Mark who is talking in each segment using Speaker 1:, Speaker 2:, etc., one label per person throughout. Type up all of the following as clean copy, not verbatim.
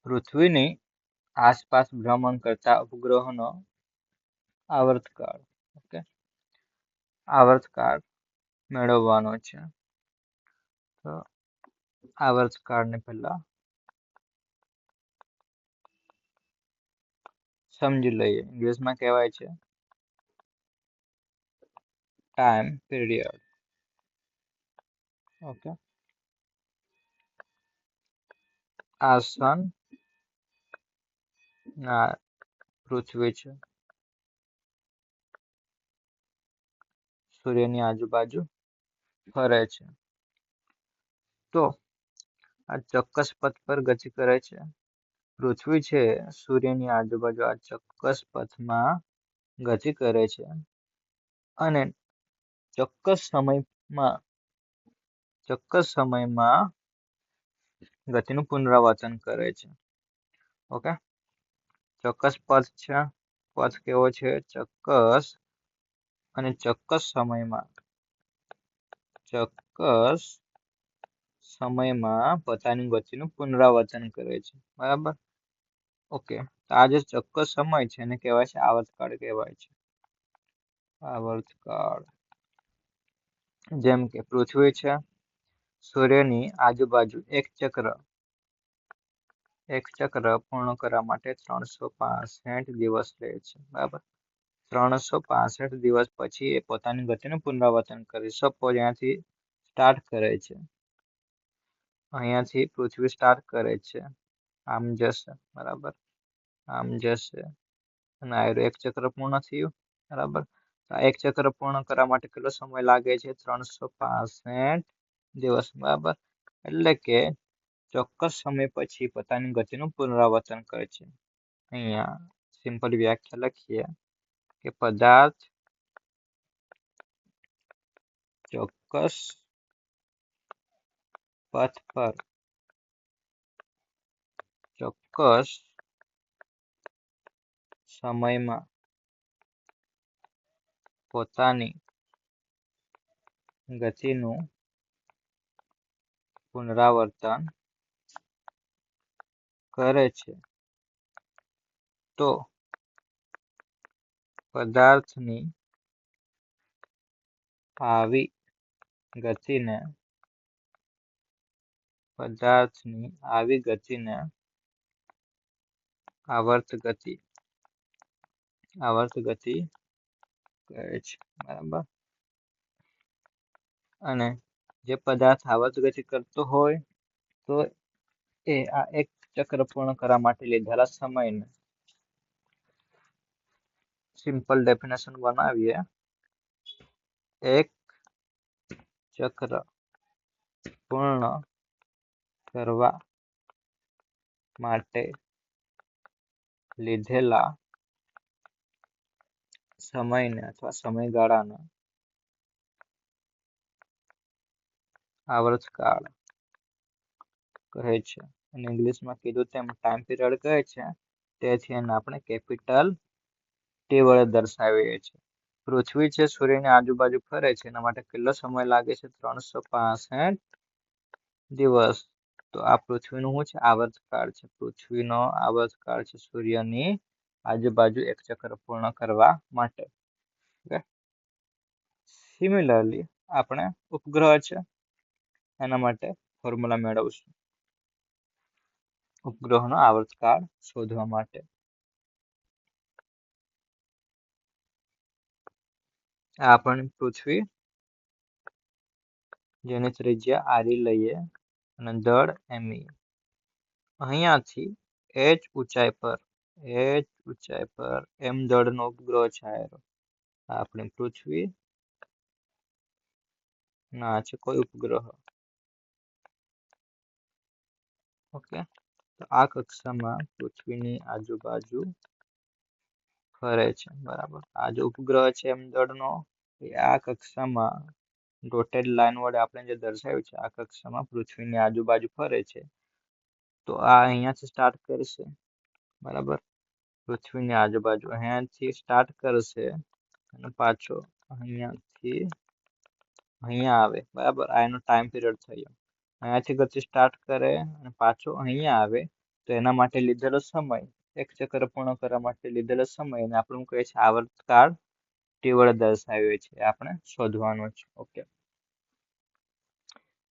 Speaker 1: પૃથ્વીની આસપાસ ભ્રમણ કરતા ઉપગ્રહોનો આવર્તકાળ. ઓકે, આવર્તકાળ મેળવવાનો છે. તો આવર્તકાળને પહેલા સમજી લઈએ. ઇંગ્લિશમાં કહેવાય છે ટાઈમ પીરિયડ. ઓકે, આ સન આ પૃથ્વી છે, સૂર્યની આજુબાજુ ફરે છે. તો આ ચોક્કસ પથ પર ગતિ કરે છે. પૃથ્વી છે સૂર્યની આજુબાજુ આ ચોક્કસ પથમાં ગતિ કરે છે અને ચોક્કસ સમયમાં ગતિનું પુનરાવર્તન કરે છે. ઓકે, ચોક્કસ પથ છે. પથ કેવો છે? ચોક્કસ અને ચોક્કસ સમયમાં પોતાની ગતિનું પુનરાવર્તન કરે છે. બરાબર. ઓકે, તો આ જે ચોક્કસ સમય છે એને કહેવાય છે આવર્તકાળ કહેવાય છે. આવર્તકાળ. જેમ કે પૃથ્વી છે સૂર્યની આજુબાજુ એક ચક્ર પૂર્ણ કરવા માટે 365 દિવસ લે છે. બરાબર. 365 દિવસ પછી એ પોતાની ગતિનું પુનરાવર્તન કરે. સપોઝ અહીંયાથી સ્ટાર્ટ કરે છે, અહીંયાથી પૃથ્વી સ્ટાર્ટ કરે છે, આમ જશે. બરાબર, આમ જશે અને આ એક ચક્ર પૂર્ણ થયું. બરાબર. આ એક ચક્ર પૂર્ણ કરવા માટે કેટલો સમય લાગે છે? 365 દિવસ. બરાબર, એટલે કે ચોક્કસ સમય પછી પોતાની ગતિનું પુનરાવર્તન કરે છે. અહીંયા સિમ્પલ વ્યાખ્યા લખીએ કે પદાર્થ ચોક્કસ પથ પર ચોક્કસ સમયમાં પોતાની ગતિનું પુનરાવર્તન કરે છે. તો પદાર્થની આવી ગતિને આવર્ત ગતિ કહે છે. બરાબર. અને જે પદાર્થ આવર્ત ગતિ કરતો હોય તો એ આ એક ચક્ર પૂર્ણ કરવા માટે લીધેલા સમયને સિમ્પલ ડેફિનેશન બનાવીએ. એક ચક્ર પૂર્ણ કરવા માટે લીધેલા સમયને અથવા સમયગાળાને આવર્તકાળ કહે છે. અને ઇંગ્લિશમાં કીધું તેમ ટાઈમ પીરિયડ કહે છે. તેથી એને આપણે કેપિટલ ટી વડે દર્શાવીએ છીએ. પૃથ્વી છે સૂર્યની આજુબાજુ ફરે છે, એના માટે કેટલો સમય લાગે છે? 365 દિવસ. તો આ પૃથ્વીનું શું છે? આવર્તકાળ છે. પૃથ્વીનો આવર્તકાળ છે સૂર્યની આજુબાજુ એક ચક્ર પૂર્ણ કરવા માટે. ઓકે, સિમિલરલી આપણે ઉપગ્રહ છે એના માટે ફોર્મ્યુલા મેળવશું ઉપગ્રહનો આવર્તકાળ શોધવા માટે. આ આપણી પૃથ્વી, જેની ત્રિજ્યા આરી લઈએ અને દળ એમી. અહીંયાથી h ઊંચાઈ પર m દળનો ઉપગ્રહ છે. આપણી પૃથ્વી ના છે કોઈ ઉપગ્રહ. ઓકે, તો આ કક્ષામાં પૃથ્વીની આજુબાજુ ફરે છે. બરાબર. આ જે ઉપગ્રહ છે m દળનો એ આ કક્ષામાં ડોટેડ લાઈન વડે આપણે જે દર્શાવ્યું છે આ કક્ષામાં પૃથ્વીની આજુબાજુ ફરે છે. તો આ અહીંયાથી સ્ટાર્ટ કરશે. બરાબર, પૃથ્વીની આજુબાજુ અહીંયાથી સ્ટાર્ટ કરશે અને પાછો અહીંયાથી અહીંયા આવે. બરાબર, આ એનો ટાઈમ પીરિયડ થયો. અહીંયાથી ગતિ સ્ટાર્ટ કરે અને પાછો અહીંયા આવે તો એના માટે લીધેલો સમય, એક ચક્ર પૂર્ણ કરવા માટે લીધેલો સમય અને આપણું કહે છે આવર્તકાળ ટી વડે દર્શાવીએ છીએ, આપણે શોધવાનું છે. ઓકે,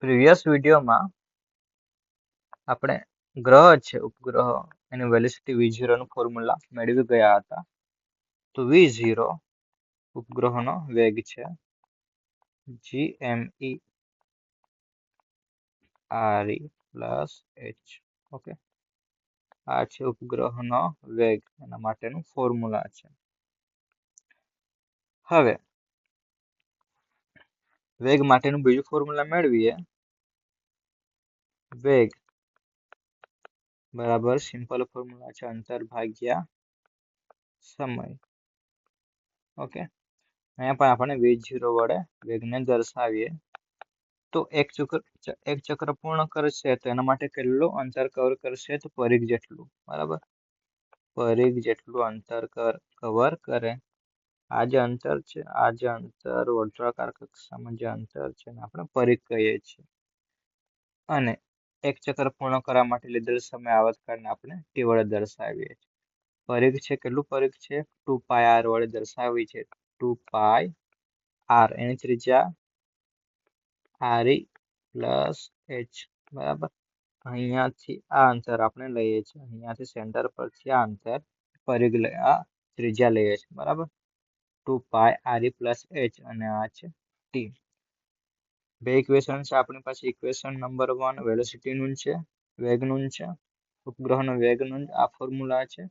Speaker 1: પ્રીવિયસ વિડીયોમાં આપણે ગ્રહ છે ઉપગ્રહ એની વેલોસિટી V0 નું ફોર્મ્યુલા મેળવી ગયા હતા. તો V0 ઉપગ્રહનો વેગ છે, gme re plus h. Okay, આ છે ઉપગ્રહનો વેગ, એના માટેનું ફોર્મ્યુલા છે. હવે વેગ માટેનું બીજું ફોર્મ્યુલા મેળવીએ. વેગ બરાબર સિમ્પલ ફોર્મ્યુલા છે અંતર ભાગ્યા સમય. ઓકે, અહીંયા પણ આપણે V0 વડે વેગને દર્શાવીએ. તો એક ચક્ર પૂર્ણ કરશે તો એના માટે કેટલું અંતર કવર કરશે? તો પરિઘ જેટલું. બરાબર, પરિઘ જેટલું અંતર કવર કરે. આ જે અંતર છે, આ જે અંતર વર્તુળાકાર કક્ષામાં જે અંતર છે આપણે પરિઘ કહીએ છીએ. અને એક ચક્ર પૂર્ણ કરવા માટે લીધેલ સમય આવર્તકાળને આપણે ટી વડે દર્શાવીએ છીએ. પરિઘ છે, કેટલું પરિઘ છે? 2πr વડે દર્શાવી છે. 2πr, એની ત્રિજ્યા re પ્લસ h. બરાબર, અહીંયાથી આ અંતર આપણે લઈએ છીએ, અહીંયાથી સેન્ટર પરથી આ અંતર પરિઘ આ ત્રિજ્યા લઈએ છીએ. બરાબર, 2πre પ્લસ h અને આ છે t. બે ઇક્વેશન છે આપણી પાસે. ઇક્વેશન નંબર 1 વેલોસિટી નું છે, વેગનું છે, ઉપગ્રહનો વેગનું આ ફોર્મ્યુલા છે.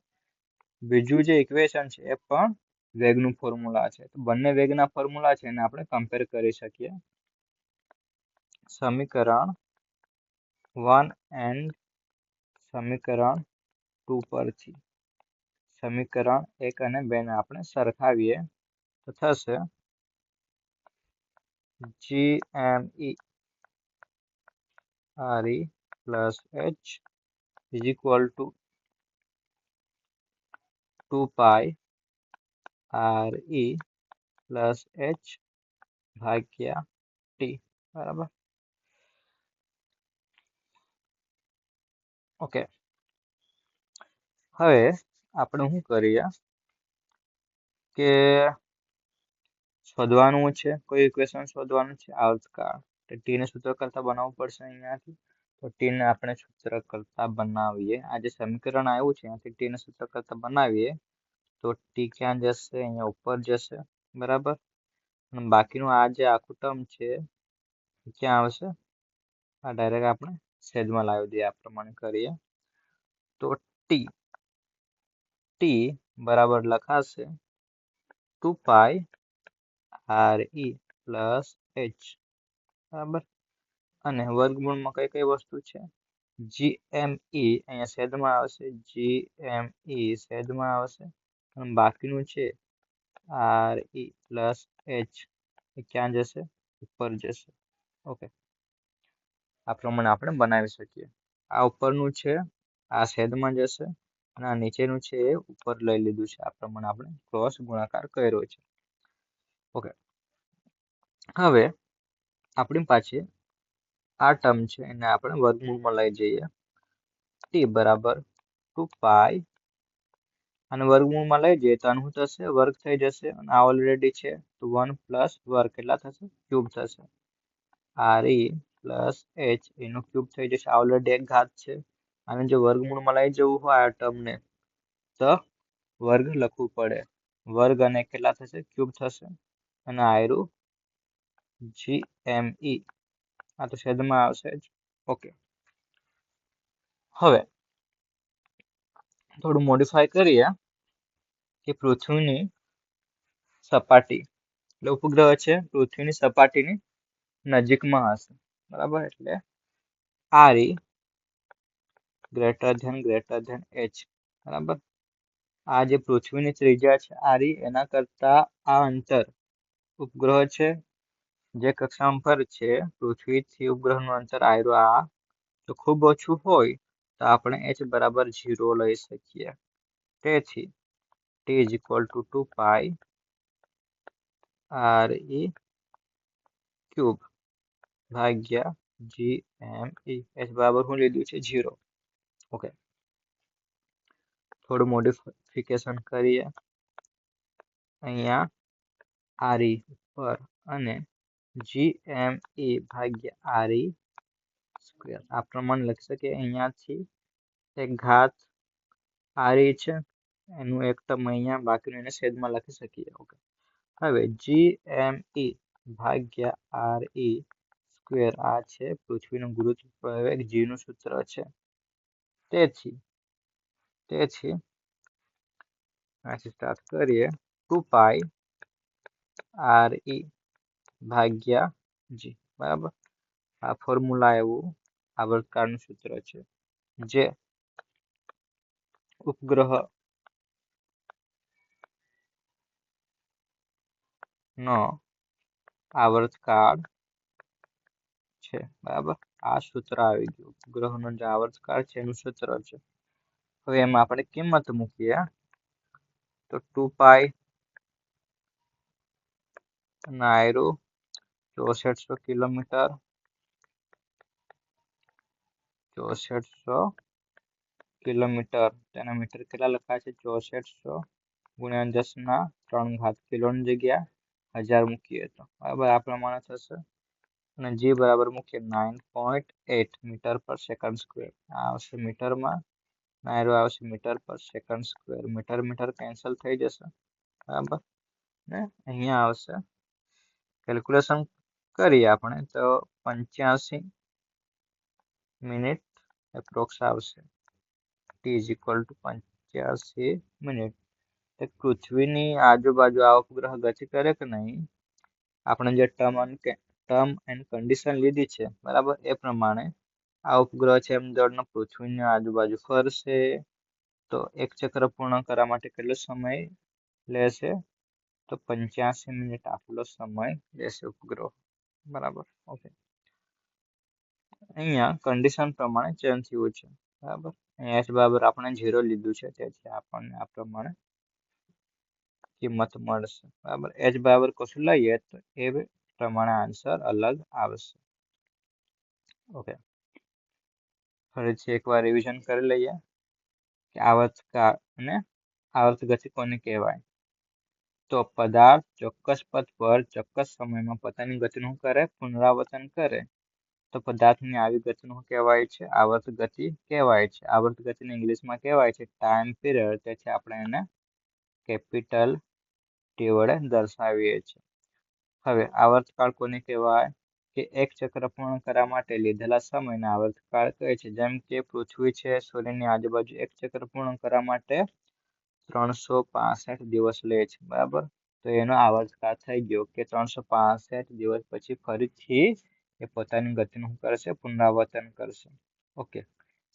Speaker 1: બીજું જે ઇક્વેશન છે એ પણ વેગનું ફોર્મ્યુલા છે. તો બંને વેગના ફોર્મ્યુલા છે એને આપણે કમ્પેર કરી શકીએ. સમીકરણ 1 એન્ડ સમીકરણ 2 પરથી સમીકરણ 1 અને 2 ને આપણે સરખાવીએ તો થશે gme re plus h is equal to 2π re plus h ભાગ્યા t. બરાબર, ઓકે. હવે આપણે શું કરીએ કે શોધવાનું છે, કોઈ ઇક્વેશન શોધવાનું છે આવર્તકાળ. તો ટી ને સૂત્ર કરતા બનાવવું પડશે અહીંયાથી. તો ટી ને આપણે સૂત્ર કરતા બનાવીએ. આ જે સમીકરણ આવ્યું છે ત્યાંથી ટી ને સૂત્ર કરતા બનાવીએ તો ટી ક્યાં જશે? અહીંયા ઉપર જશે. બરાબર, અને બાકીનું આ જે આખું ટર્મ છે ક્યાં આવશે? આ ડાયરેક્ટ આપણે છેદમાં લાવી દઈએ. આ પ્રમાણે કરીએ તો ટી બરાબર લખાશે 2π re પ્લસ h. બરાબર, અને વર્ગમૂળમાં કઈ કઈ વસ્તુ છે? gme અહીંયા છેદમાં આવશે, gme છેદમાં આવશે, અને બાકીનું છે re પ્લસ h એ ક્યાં જશે? ઉપર જશે. ઓકે, આ પ્રમાણે આપણે બનાવી શકીએ. આ ઉપરનું છે, આ છેદમાં જશે, અને આ નીચેનું છે એ ઉપર લઈ લીધું છે. આ પ્રમાણે આપણે ક્રોસ ગુણાકાર કર્યો છે. ઓકે, હવે આપણી પાસે આ ટર્મ છે એને આપણે વર્ગમૂળમાં લઈ જઈએ. ટી બરાબર 2π, અને વર્ગમૂળમાં લઈ જઈએ તો આનું થશે વર્ગ થઈ જશે, અને આ ઓલરેડી છે તો 1 પ્લસ વર્ગ કેટલા થશે? ક્યુબ થશે. re પ્લસ h એનું ક્યુબ થઈ જશે. આ ઓલરેડી એક ઘાત છે. અને જો વર્ગમૂળમાં લઈ જવું હોય આ ટર્મને તો વર્ગ લખવું પડે. વર્ગ અને કેટલા થશે? ક્યુબ થશે. અને આયરું gme આ તો છેદમાં આવશે જ. ઓકે, હવે થોડું મોડિફાય કરીએ કે પૃથ્વીની સપાટી, એટલે ઉપગ્રહ છે પૃથ્વીની સપાટીની નજીકમાં હશે. બરાબર, એટલે re ગ્રેટર ધેન h. બરાબર, આ જે પૃથ્વીની ત્રિજ્યા છે re એના કરતા આ અંતર ઉપગ્રહ છે જે કક્ષામાં ફરે છે પૃથ્વીથી ઉપગ્રહનું અંતર આયરું આ જો ખૂબ ઓછું હોય તો આપણે h બરાબર 0 લઈ શકીએ. તેથી t is equal to 2π re cube ભાગ્યા gme. h બરાબર હું લીધું છે 0. ઓકે, થોડું મોડિફિકેશન કરીએ અહીંયા RE પર અને GME ભાગ્યા RE સ્ક્વેર આ પ્રમાણે લખી શકીએ. અહીંયાથી એક ઘાત RE છે એનું એક ટર્મ અહીંયા બાકીનું એને છેદમાં લખી શકીએ. ઓકે, હવે GME ભાગ્યા RE સ્ક્વેર આ છે પૃથ્વીનું ગુરુત્વાકર્ષણ g નું સૂત્ર છે. તેથી અહીંથી સ્ટાર્ટ કરીએ 2π RE ભાગ્યા g બરાબર. આ ફોર્મ્યુલા એવું આવર્તકાળનું સૂત્ર છે જે ઉપગ્રહનો આવર્તકાળ છે બરાબર. આ સૂત્ર આવી ગયું. ઉપગ્રહનો જે આવર્તકાળ છે એનું સૂત્ર છે. હવે એમાં આપણે કિંમત મૂકીએ તો 2π નાયરું 6400 કિલોમીટર 6400 કિલોમીટર તેના મીટર કેટલા લખાય છે 6400 ગુણ્યા 10³ કિલોની જગ્યા 1000 મૂકીએ તો બરાબર આ પ્રમાણે થશે. અને g બરાબર મૂકીએ 9.8 મીટર પર સેકન્ડ સ્ક્વેર. આ આવશે મીટરમાં, નાયરું આવશે મીટર પર સેકન્ડ સ્ક્વેર. મીટર કેન્સલ થઈ જશે બરાબર. ને અહીંયા આવશે કેલ્ક્યુલેશન કરીએ આપણે તો 85 મિનિટ એપ્રોક્સ આવશે. t = 85 minute. પૃથ્વીની આજુબાજુ આ ઉપગ્રહ ગતિ કરે કે નહીં, આપણે જે ટર્મ એન્ડ કન્ડિશન લીધી છે બરાબર એ પ્રમાણે આ ઉપગ્રહ છે એમ દળનો પૃથ્વીની આજુબાજુ ફરશે. તો એક ચક્ર પૂર્ણ કરવા માટે કેટલો સમય લેશે તો 85 મિનિટ આટલો સમય લેશે ઉપગ્રહ બરાબર. ઓકે, અહીંયા કન્ડિશન પ્રમાણે ચેન્જ થયું છે બરાબર. અહીંયા h બરાબર આપણે 0 લીધું છે તેથી આપણને આ પ્રમાણે કિંમત મળશે બરાબર. h બરાબર કશું લઈએ તો એ પ્રમાણે આન્સર અલગ આવશે. ઓકે, ફરીથી એકવાર રિવિઝન કરી લઈએ કે આવર્તકાળ અને આવર્ત ગતિ કોને કહેવાય. તો પદાર્થ ચોક્કસ પથ પર ચોક્કસ સમયમાં પોતાની ગતિનું પુનરાવર્તન કરે તો પદાર્થની આવી ગતિનું કહેવાય છે આવર્ત ગતિ કહેવાય છે. આવર્ત ગતિને ઇંગ્લિશમાં કહેવાય છે ટાઈમ પીરિયડ. તેથી આપણે એને કેપિટલ T વડે દર્શાવીએ છીએ. હવે આવર્તકાળ કોને કહેવાય કે એક ચક્ર પૂર્ણ કરવા માટે લીધેલા સમયને આવર્તકાળ કહે છે. જેમ કે પૃથ્વી છે સૂર્યની આજુબાજુ એક ચક્ર પૂર્ણ કરવા માટે 365 દિવસ લે છે બરાબર. તો એનો આવર્તકાળ થઈ ગયો કે 365 દિવસ પછી ફરીથી એ પોતાની ગતિનું કરશે પુનરાવર્તન કરશે. ઓકે,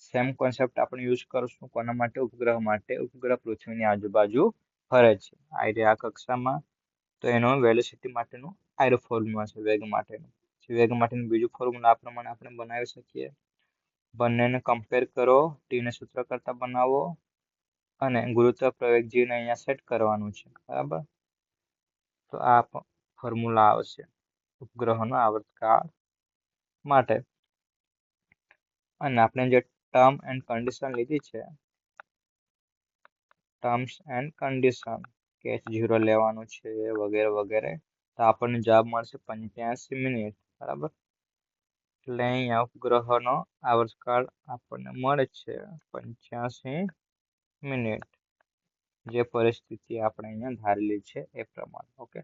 Speaker 1: સેમ કોન્સેપ્ટ આપણે યુઝ કરશું કોના માટે ઉપગ્રહ માટે. ઉપગ્રહ પૃથ્વીની આજુબાજુ ફરે છે આ કક્ષામાં. તો એનો વેલોસિટી માટેનું આયરો ફોર્મ્યુલા છે વેગ માટેનું. વેગ માટેનું બીજું ફોર્મ્યુલા આ પ્રમાણે આપણે બનાવી શકીએ. બંનેને કમ્પેર કરો, ટીને સૂત્ર કરતા બનાવો અને ગુરુત્વ પ્રવેગ જીને અહીંયા સેટ કરવાનું છે બરાબર. તો આ ફોર્મ્યુલા આવશે ઉપગ્રહનો આવર્તકાળ માટે. અને આપણે જે ટર્મ એન્ડ કન્ડિશન લીધી છે ટર્મ્સ એન્ડ કન્ડિશન કે h0 લેવાનું છે વગેરે વગેરે તો આપણને જવાબ મળશે 85 મિનિટ બરાબર. એટલે અહીંયા ઉપગ્રહનો આવર્તકાળ આપણને મળે છે 85 મિનિટ જે પરિસ્થિતિ આપણે અહીંયા ધારેલી છે એ પ્રમાણે. ઓકે.